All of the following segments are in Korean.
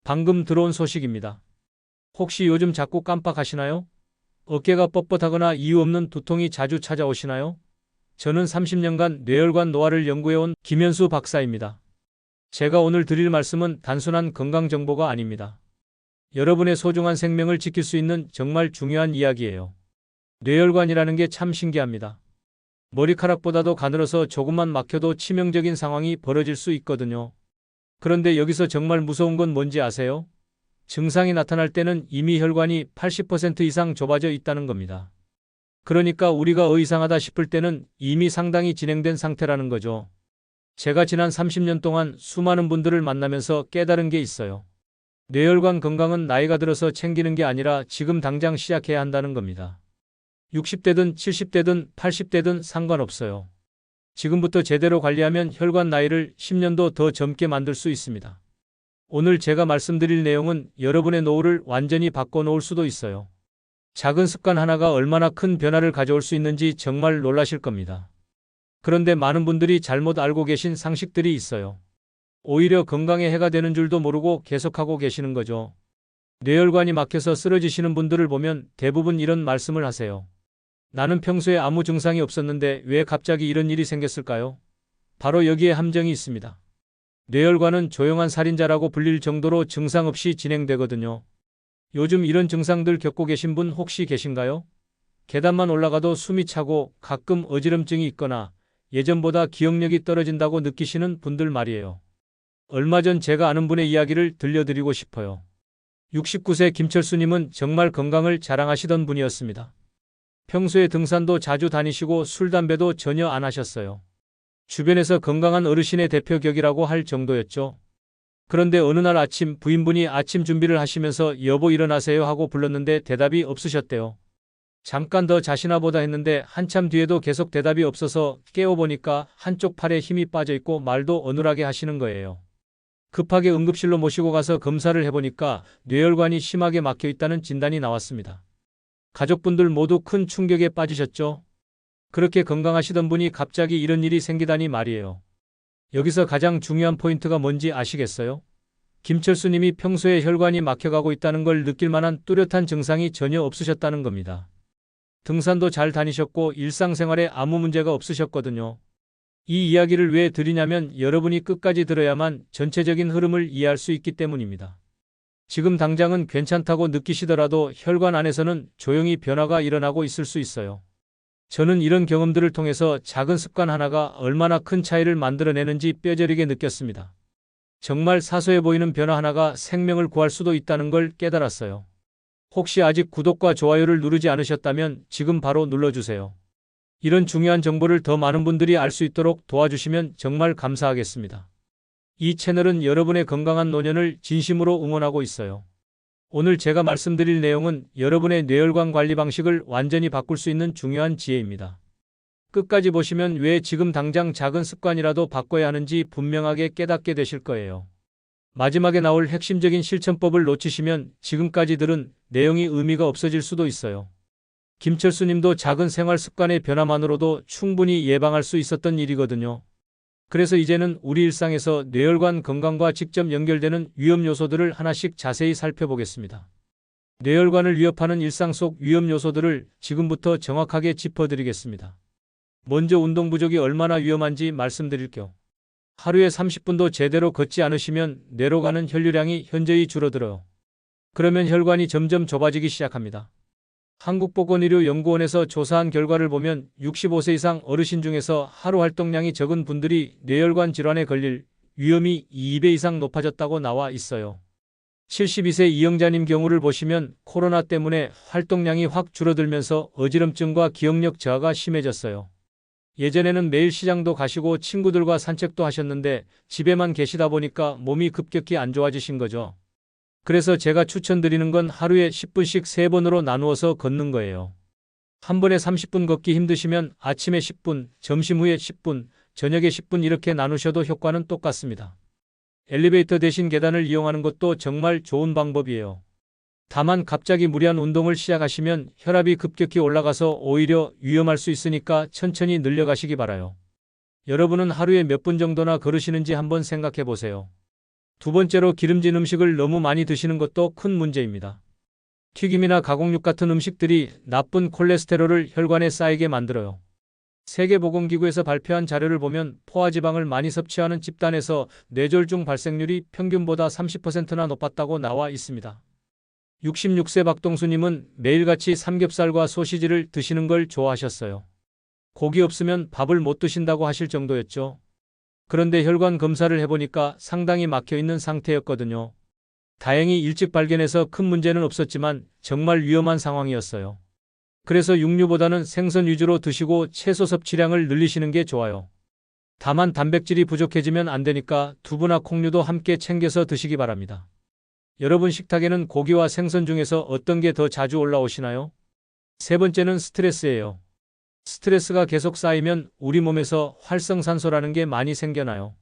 방금 들어온 소식입니다. 혹시 요즘 자꾸 깜빡하시나요? 어깨가 뻣뻣하거나 이유 없는 두통이 자주 찾아오시나요? 저는 30년간 뇌혈관 노화를 연구해온 김현수 박사입니다. 제가 오늘 드릴 말씀은 단순한 건강 정보가 아닙니다. 여러분의 소중한 생명을 지킬 수 있는 정말 중요한 이야기예요. 뇌혈관이라는 게 참 신기합니다. 머리카락보다도 가늘어서 조금만 막혀도 치명적인 상황이 벌어질 수 있거든요. 그런데 여기서 정말 무서운 건 뭔지 아세요? 증상이 나타날 때는 이미 혈관이 80% 이상 좁아져 있다는 겁니다. 그러니까 우리가 이상하다 싶을 때는 이미 상당히 진행된 상태라는 거죠. 제가 지난 30년 동안 수많은 분들을 만나면서 깨달은 게 있어요. 뇌혈관 건강은 나이가 들어서 챙기는 게 아니라 지금 당장 시작해야 한다는 겁니다. 60대든 70대든 80대든 상관없어요. 지금부터 제대로 관리하면 혈관 나이를 10년도 더 젊게 만들 수 있습니다. 오늘 제가 말씀드릴 내용은 여러분의 노후를 완전히 바꿔놓을 수도 있어요. 작은 습관 하나가 얼마나 큰 변화를 가져올 수 있는지 정말 놀라실 겁니다. 그런데 많은 분들이 잘못 알고 계신 상식들이 있어요. 오히려 건강에 해가 되는 줄도 모르고 계속하고 계시는 거죠. 뇌혈관이 막혀서 쓰러지시는 분들을 보면 대부분 이런 말씀을 하세요. 나는 평소에 아무 증상이 없었는데 왜 갑자기 이런 일이 생겼을까요? 바로 여기에 함정이 있습니다. 뇌혈관은 조용한 살인자라고 불릴 정도로 증상 없이 진행되거든요. 요즘 이런 증상들 겪고 계신 분 혹시 계신가요? 계단만 올라가도 숨이 차고 가끔 어지럼증이 있거나 예전보다 기억력이 떨어진다고 느끼시는 분들 말이에요. 얼마 전 제가 아는 분의 이야기를 들려드리고 싶어요. 69세 김철수님은 정말 건강을 자랑하시던 분이었습니다. 평소에 등산도 자주 다니시고 술, 담배도 전혀 안 하셨어요. 주변에서 건강한 어르신의 대표격이라고 할 정도였죠. 그런데 어느 날 아침 부인분이 아침 준비를 하시면서 여보 일어나세요 하고 불렀는데 대답이 없으셨대요. 잠깐 더 자시나 보다 했는데 한참 뒤에도 계속 대답이 없어서 깨워보니까 한쪽 팔에 힘이 빠져있고 말도 어눌하게 하시는 거예요. 급하게 응급실로 모시고 가서 검사를 해보니까 뇌혈관이 심하게 막혀있다는 진단이 나왔습니다. 가족분들 모두 큰 충격에 빠지셨죠? 그렇게 건강하시던 분이 갑자기 이런 일이 생기다니 말이에요. 여기서 가장 중요한 포인트가 뭔지 아시겠어요? 김철수님이 평소에 혈관이 막혀가고 있다는 걸 느낄 만한 뚜렷한 증상이 전혀 없으셨다는 겁니다. 등산도 잘 다니셨고 일상생활에 아무 문제가 없으셨거든요. 이 이야기를 왜 드리냐면 여러분이 끝까지 들어야만 전체적인 흐름을 이해할 수 있기 때문입니다. 지금 당장은 괜찮다고 느끼시더라도 혈관 안에서는 조용히 변화가 일어나고 있을 수 있어요. 저는 이런 경험들을 통해서 작은 습관 하나가 얼마나 큰 차이를 만들어내는지 뼈저리게 느꼈습니다. 정말 사소해 보이는 변화 하나가 생명을 구할 수도 있다는 걸 깨달았어요. 혹시 아직 구독과 좋아요를 누르지 않으셨다면 지금 바로 눌러주세요. 이런 중요한 정보를 더 많은 분들이 알 수 있도록 도와주시면 정말 감사하겠습니다. 이 채널은 여러분의 건강한 노년을 진심으로 응원하고 있어요. 오늘 제가 말씀드릴 내용은 여러분의 뇌혈관 관리 방식을 완전히 바꿀 수 있는 중요한 지혜입니다. 끝까지 보시면 왜 지금 당장 작은 습관이라도 바꿔야 하는지 분명하게 깨닫게 되실 거예요. 마지막에 나올 핵심적인 실천법을 놓치시면 지금까지 들은 내용이 의미가 없어질 수도 있어요. 김철수님도 작은 생활 습관의 변화만으로도 충분히 예방할 수 있었던 일이거든요. 그래서 이제는 우리 일상에서 뇌혈관 건강과 직접 연결되는 위험 요소들을 하나씩 자세히 살펴보겠습니다. 뇌혈관을 위협하는 일상 속 위험 요소들을 지금부터 정확하게 짚어드리겠습니다. 먼저 운동 부족이 얼마나 위험한지 말씀드릴게요. 하루에 30분도 제대로 걷지 않으시면 뇌로 가는 혈류량이 현저히 줄어들어요. 그러면 혈관이 점점 좁아지기 시작합니다. 한국보건의료연구원에서 조사한 결과를 보면 65세 이상 어르신 중에서 하루 활동량이 적은 분들이 뇌혈관 질환에 걸릴 위험이 2배 이상 높아졌다고 나와 있어요. 72세 이영자님 경우를 보시면 코로나 때문에 활동량이 확 줄어들면서 어지럼증과 기억력 저하가 심해졌어요. 예전에는 매일 시장도 가시고 친구들과 산책도 하셨는데 집에만 계시다 보니까 몸이 급격히 안 좋아지신 거죠. 그래서 제가 추천드리는 건 하루에 10분씩 3번으로 나누어서 걷는 거예요. 한 번에 30분 걷기 힘드시면 아침에 10분, 점심 후에 10분, 저녁에 10분 이렇게 나누셔도 효과는 똑같습니다. 엘리베이터 대신 계단을 이용하는 것도 정말 좋은 방법이에요. 다만 갑자기 무리한 운동을 시작하시면 혈압이 급격히 올라가서 오히려 위험할 수 있으니까 천천히 늘려가시기 바라요. 여러분은 하루에 몇 분 정도나 걸으시는지 한번 생각해 보세요. 두 번째로 기름진 음식을 너무 많이 드시는 것도 큰 문제입니다. 튀김이나 가공육 같은 음식들이 나쁜 콜레스테롤을 혈관에 쌓이게 만들어요. 세계보건기구에서 발표한 자료를 보면 포화지방을 많이 섭취하는 집단에서 뇌졸중 발생률이 평균보다 30%나 높았다고 나와 있습니다. 66세 박동수님은 매일같이 삼겹살과 소시지를 드시는 걸 좋아하셨어요. 고기 없으면 밥을 못 드신다고 하실 정도였죠. 그런데 혈관 검사를 해보니까 상당히 막혀 있는 상태였거든요. 다행히 일찍 발견해서 큰 문제는 없었지만 정말 위험한 상황이었어요. 그래서 육류보다는 생선 위주로 드시고 채소 섭취량을 늘리시는 게 좋아요. 다만 단백질이 부족해지면 안 되니까 두부나 콩류도 함께 챙겨서 드시기 바랍니다. 여러분 식탁에는 고기와 생선 중에서 어떤 게 더 자주 올라오시나요? 세 번째는 스트레스예요. 스트레스가 계속 쌓이면 우리 몸에서 활성산소라는 게 많이 생겨나요.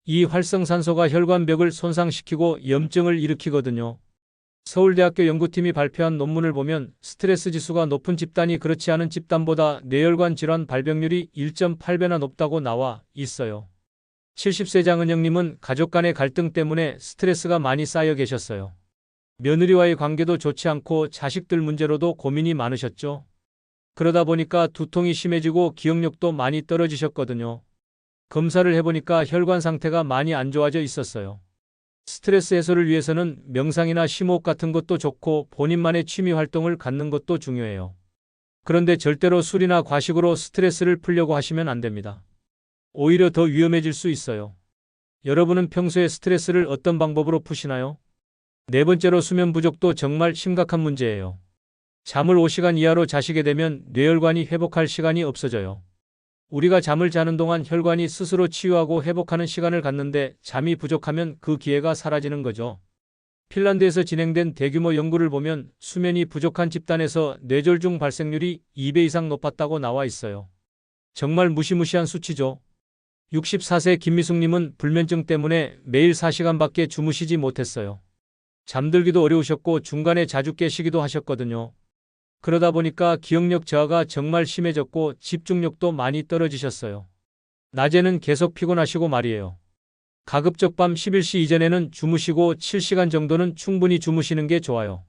이 활성산소가 혈관벽을 손상시키고 염증을 일으키거든요. 서울대학교 연구팀이 발표한 논문을 보면 스트레스 지수가 높은 집단이 그렇지 않은 집단보다 뇌혈관 질환 발병률이 1.8배나 높다고 나와 있어요. 70세 장은영님은 가족 간의 갈등 때문에 스트레스가 많이 쌓여 계셨어요. 며느리와의 관계도 좋지 않고 자식들 문제로도 고민이 많으셨죠. 그러다 보니까 두통이 심해지고 기억력도 많이 떨어지셨거든요. 검사를 해보니까 혈관 상태가 많이 안 좋아져 있었어요. 스트레스 해소를 위해서는 명상이나 심호흡 같은 것도 좋고 본인만의 취미 활동을 갖는 것도 중요해요. 그런데 절대로 술이나 과식으로 스트레스를 풀려고 하시면 안 됩니다. 오히려 더 위험해질 수 있어요. 여러분은 평소에 스트레스를 어떤 방법으로 푸시나요? 네 번째로 수면 부족도 정말 심각한 문제예요. 잠을 5시간 이하로 자시게 되면 뇌혈관이 회복할 시간이 없어져요. 우리가 잠을 자는 동안 혈관이 스스로 치유하고 회복하는 시간을 갖는데 잠이 부족하면 그 기회가 사라지는 거죠. 핀란드에서 진행된 대규모 연구를 보면 수면이 부족한 집단에서 뇌졸중 발생률이 2배 이상 높았다고 나와 있어요. 정말 무시무시한 수치죠. 64세 김미숙님은 불면증 때문에 매일 4시간밖에 주무시지 못했어요. 잠들기도 어려우셨고 중간에 자주 깨시기도 하셨거든요. 그러다 보니까 기억력 저하가 정말 심해졌고 집중력도 많이 떨어지셨어요. 낮에는 계속 피곤하시고 말이에요. 가급적 밤 11시 이전에는 주무시고 7시간 정도는 충분히 주무시는 게 좋아요.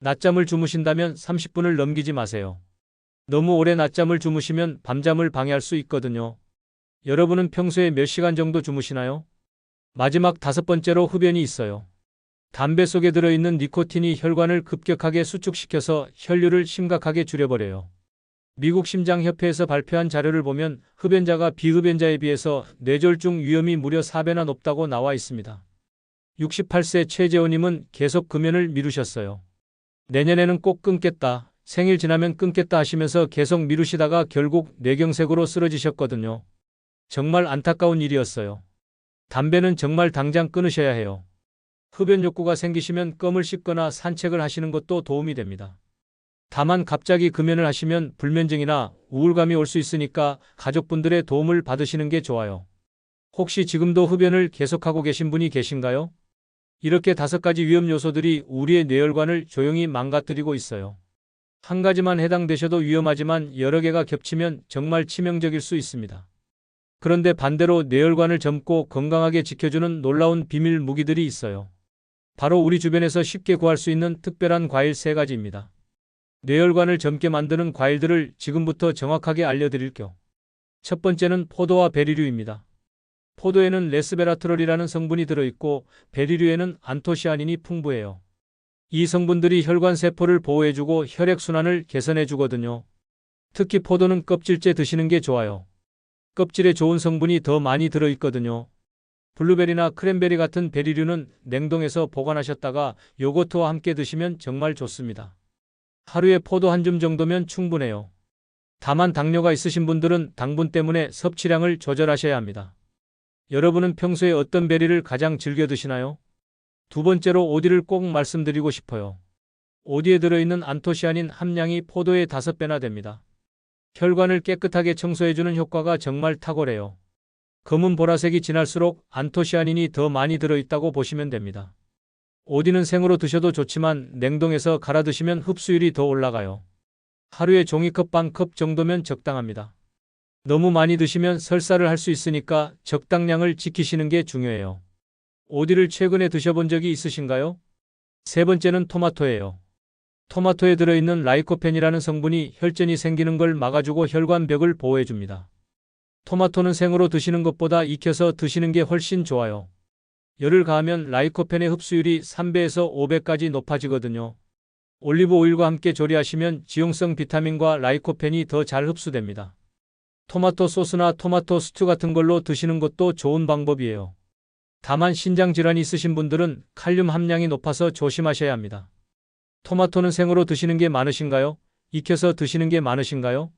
낮잠을 주무신다면 30분을 넘기지 마세요. 너무 오래 낮잠을 주무시면 밤잠을 방해할 수 있거든요. 여러분은 평소에 몇 시간 정도 주무시나요? 마지막 다섯 번째로 흡연이 있어요. 담배 속에 들어있는 니코틴이 혈관을 급격하게 수축시켜서 혈류를 심각하게 줄여버려요. 미국 심장협회에서 발표한 자료를 보면 흡연자가 비흡연자에 비해서 뇌졸중 위험이 무려 4배나 높다고 나와 있습니다. 68세 최재호님은 계속 금연을 미루셨어요. 내년에는 꼭 끊겠다, 생일 지나면 끊겠다 하시면서 계속 미루시다가 결국 뇌경색으로 쓰러지셨거든요. 정말 안타까운 일이었어요. 담배는 정말 당장 끊으셔야 해요. 흡연 욕구가 생기시면 껌을 씹거나 산책을 하시는 것도 도움이 됩니다. 다만 갑자기 금연을 하시면 불면증이나 우울감이 올 수 있으니까 가족분들의 도움을 받으시는 게 좋아요. 혹시 지금도 흡연을 계속하고 계신 분이 계신가요? 이렇게 5가지 위험 요소들이 우리의 뇌혈관을 조용히 망가뜨리고 있어요. 한 가지만 해당되셔도 위험하지만 여러 개가 겹치면 정말 치명적일 수 있습니다. 그런데 반대로 뇌혈관을 젊고 건강하게 지켜주는 놀라운 비밀 무기들이 있어요. 바로 우리 주변에서 쉽게 구할 수 있는 특별한 과일 3가지입니다. 뇌혈관을 젊게 만드는 과일들을 지금부터 정확하게 알려드릴게요. 첫 번째는 포도와 베리류입니다. 포도에는 레스베라트롤이라는 성분이 들어있고 베리류에는 안토시아닌이 풍부해요. 이 성분들이 혈관 세포를 보호해주고 혈액순환을 개선해주거든요. 특히 포도는 껍질째 드시는 게 좋아요. 껍질에 좋은 성분이 더 많이 들어있거든요. 블루베리나 크랜베리 같은 베리류는 냉동해서 보관하셨다가 요거트와 함께 드시면 정말 좋습니다. 하루에 포도 한 줌 정도면 충분해요. 다만 당뇨가 있으신 분들은 당분 때문에 섭취량을 조절하셔야 합니다. 여러분은 평소에 어떤 베리를 가장 즐겨 드시나요? 두 번째로 오디를 꼭 말씀드리고 싶어요. 오디에 들어있는 안토시아닌 함량이 포도의 5배나 됩니다. 혈관을 깨끗하게 청소해주는 효과가 정말 탁월해요. 검은 보라색이 진할수록 안토시아닌이 더 많이 들어있다고 보시면 됩니다. 오디는 생으로 드셔도 좋지만 냉동해서 갈아 드시면 흡수율이 더 올라가요. 하루에 종이컵 반컵 정도면 적당합니다. 너무 많이 드시면 설사를 할 수 있으니까 적당량을 지키시는 게 중요해요. 오디를 최근에 드셔본 적이 있으신가요? 세 번째는 토마토예요. 토마토에 들어있는 라이코펜이라는 성분이 혈전이 생기는 걸 막아주고 혈관벽을 보호해줍니다. 토마토는 생으로 드시는 것보다 익혀서 드시는 게 훨씬 좋아요. 열을 가하면 라이코펜의 흡수율이 3배에서 5배까지 높아지거든요. 올리브 오일과 함께 조리하시면 지용성 비타민과 라이코펜이 더 잘 흡수됩니다. 토마토 소스나 토마토 스튜 같은 걸로 드시는 것도 좋은 방법이에요. 다만 신장 질환이 있으신 분들은 칼륨 함량이 높아서 조심하셔야 합니다. 토마토는 생으로 드시는 게 많으신가요? 익혀서 드시는 게 많으신가요?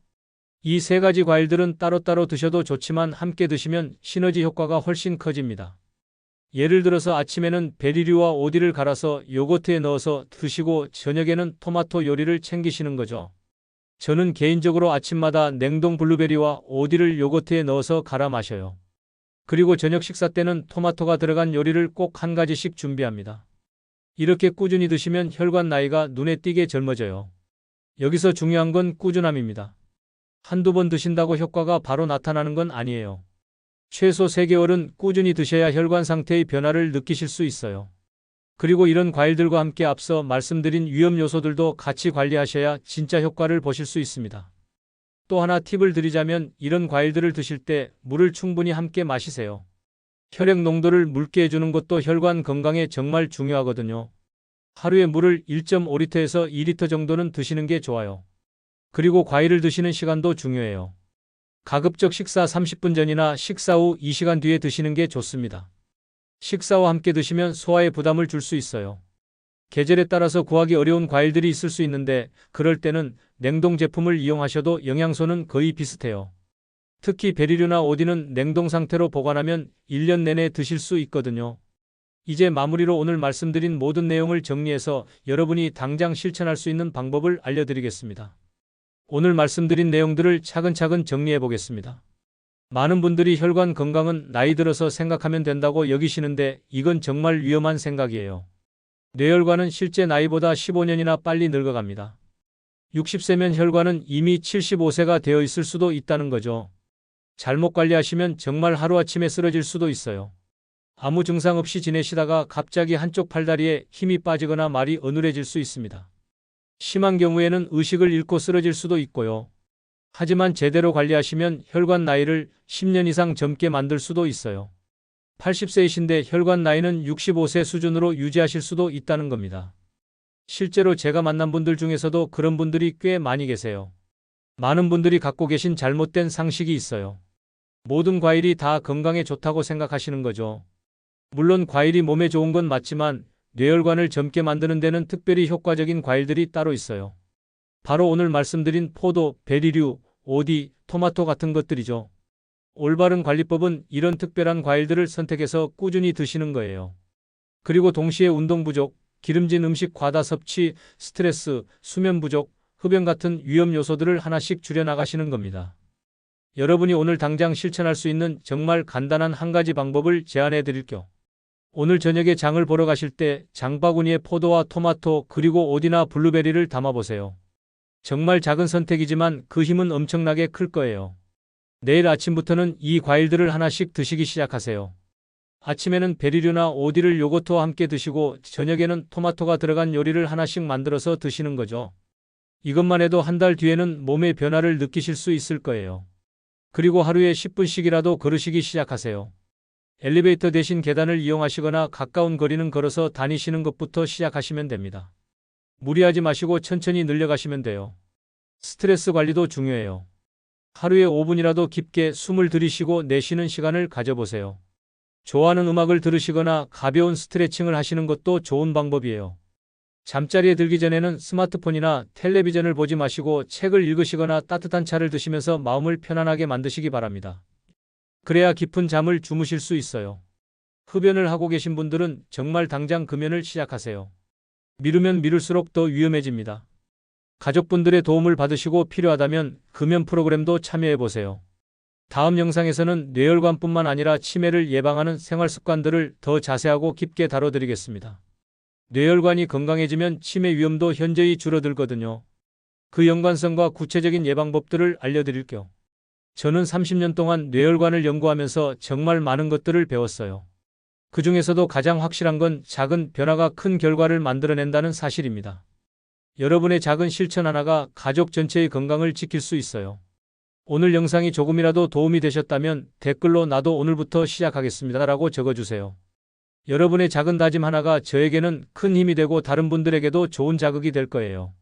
이 세 가지 과일들은 따로따로 드셔도 좋지만 함께 드시면 시너지 효과가 훨씬 커집니다. 예를 들어서 아침에는 베리류와 오디를 갈아서 요거트에 넣어서 드시고 저녁에는 토마토 요리를 챙기시는 거죠. 저는 개인적으로 아침마다 냉동 블루베리와 오디를 요거트에 넣어서 갈아 마셔요. 그리고 저녁 식사 때는 토마토가 들어간 요리를 꼭 한 가지씩 준비합니다. 이렇게 꾸준히 드시면 혈관 나이가 눈에 띄게 젊어져요. 여기서 중요한 건 꾸준함입니다. 한두 번 드신다고 효과가 바로 나타나는 건 아니에요. 최소 3개월은 꾸준히 드셔야 혈관 상태의 변화를 느끼실 수 있어요. 그리고 이런 과일들과 함께 앞서 말씀드린 위험 요소들도 같이 관리하셔야 진짜 효과를 보실 수 있습니다. 또 하나 팁을 드리자면 이런 과일들을 드실 때 물을 충분히 함께 마시세요. 혈액 농도를 묽게 해주는 것도 혈관 건강에 정말 중요하거든요. 하루에 물을 1.5리터에서 2리터 정도는 드시는 게 좋아요. 그리고 과일을 드시는 시간도 중요해요. 가급적 식사 30분 전이나 식사 후 2시간 뒤에 드시는 게 좋습니다. 식사와 함께 드시면 소화에 부담을 줄 수 있어요. 계절에 따라서 구하기 어려운 과일들이 있을 수 있는데 그럴 때는 냉동 제품을 이용하셔도 영양소는 거의 비슷해요. 특히 베리류나 오디는 냉동 상태로 보관하면 1년 내내 드실 수 있거든요. 이제 마무리로 오늘 말씀드린 모든 내용을 정리해서 여러분이 당장 실천할 수 있는 방법을 알려드리겠습니다. 오늘 말씀드린 내용들을 차근차근 정리해 보겠습니다. 많은 분들이 혈관 건강은 나이 들어서 생각하면 된다고 여기시는데 이건 정말 위험한 생각이에요. 뇌혈관은 실제 나이보다 15년이나 빨리 늙어갑니다. 60세면 혈관은 이미 75세가 되어 있을 수도 있다는 거죠. 잘못 관리하시면 정말 하루아침에 쓰러질 수도 있어요. 아무 증상 없이 지내시다가 갑자기 한쪽 팔다리에 힘이 빠지거나 말이 어눌해질 수 있습니다. 심한 경우에는 의식을 잃고 쓰러질 수도 있고요. 하지만 제대로 관리하시면 혈관 나이를 10년 이상 젊게 만들 수도 있어요. 80세이신데 혈관 나이는 65세 수준으로 유지하실 수도 있다는 겁니다. 실제로 제가 만난 분들 중에서도 그런 분들이 꽤 많이 계세요. 많은 분들이 갖고 계신 잘못된 상식이 있어요. 모든 과일이 다 건강에 좋다고 생각하시는 거죠. 물론 과일이 몸에 좋은 건 맞지만 뇌혈관을 젊게 만드는 데는 특별히 효과적인 과일들이 따로 있어요. 바로 오늘 말씀드린 포도, 베리류, 오디, 토마토 같은 것들이죠. 올바른 관리법은 이런 특별한 과일들을 선택해서 꾸준히 드시는 거예요. 그리고 동시에 운동 부족, 기름진 음식 과다 섭취, 스트레스, 수면 부족, 흡연 같은 위험 요소들을 하나씩 줄여나가시는 겁니다. 여러분이 오늘 당장 실천할 수 있는 정말 간단한 한 가지 방법을 제안해 드릴게요. 오늘 저녁에 장을 보러 가실 때 장바구니에 포도와 토마토 그리고 오디나 블루베리를 담아보세요. 정말 작은 선택이지만 그 힘은 엄청나게 클 거예요. 내일 아침부터는 이 과일들을 하나씩 드시기 시작하세요. 아침에는 베리류나 오디를 요거트와 함께 드시고 저녁에는 토마토가 들어간 요리를 하나씩 만들어서 드시는 거죠. 이것만 해도 한 달 뒤에는 몸의 변화를 느끼실 수 있을 거예요. 그리고 하루에 10분씩이라도 걸으시기 시작하세요. 엘리베이터 대신 계단을 이용하시거나 가까운 거리는 걸어서 다니시는 것부터 시작하시면 됩니다. 무리하지 마시고 천천히 늘려가시면 돼요. 스트레스 관리도 중요해요. 하루에 5분이라도 깊게 숨을 들이쉬고 내쉬는 시간을 가져보세요. 좋아하는 음악을 들으시거나 가벼운 스트레칭을 하시는 것도 좋은 방법이에요. 잠자리에 들기 전에는 스마트폰이나 텔레비전을 보지 마시고 책을 읽으시거나 따뜻한 차를 드시면서 마음을 편안하게 만드시기 바랍니다. 그래야 깊은 잠을 주무실 수 있어요. 흡연을 하고 계신 분들은 정말 당장 금연을 시작하세요. 미루면 미룰수록 더 위험해집니다. 가족분들의 도움을 받으시고 필요하다면 금연 프로그램도 참여해보세요. 다음 영상에서는 뇌혈관뿐만 아니라 치매를 예방하는 생활 습관들을 더 자세하고 깊게 다뤄드리겠습니다. 뇌혈관이 건강해지면 치매 위험도 현저히 줄어들거든요. 그 연관성과 구체적인 예방법들을 알려드릴게요. 저는 30년 동안 뇌혈관을 연구하면서 정말 많은 것들을 배웠어요. 그 중에서도 가장 확실한 건 작은 변화가 큰 결과를 만들어낸다는 사실입니다. 여러분의 작은 실천 하나가 가족 전체의 건강을 지킬 수 있어요. 오늘 영상이 조금이라도 도움이 되셨다면 댓글로 나도 오늘부터 시작하겠습니다 라고 적어주세요. 여러분의 작은 다짐 하나가 저에게는 큰 힘이 되고 다른 분들에게도 좋은 자극이 될 거예요.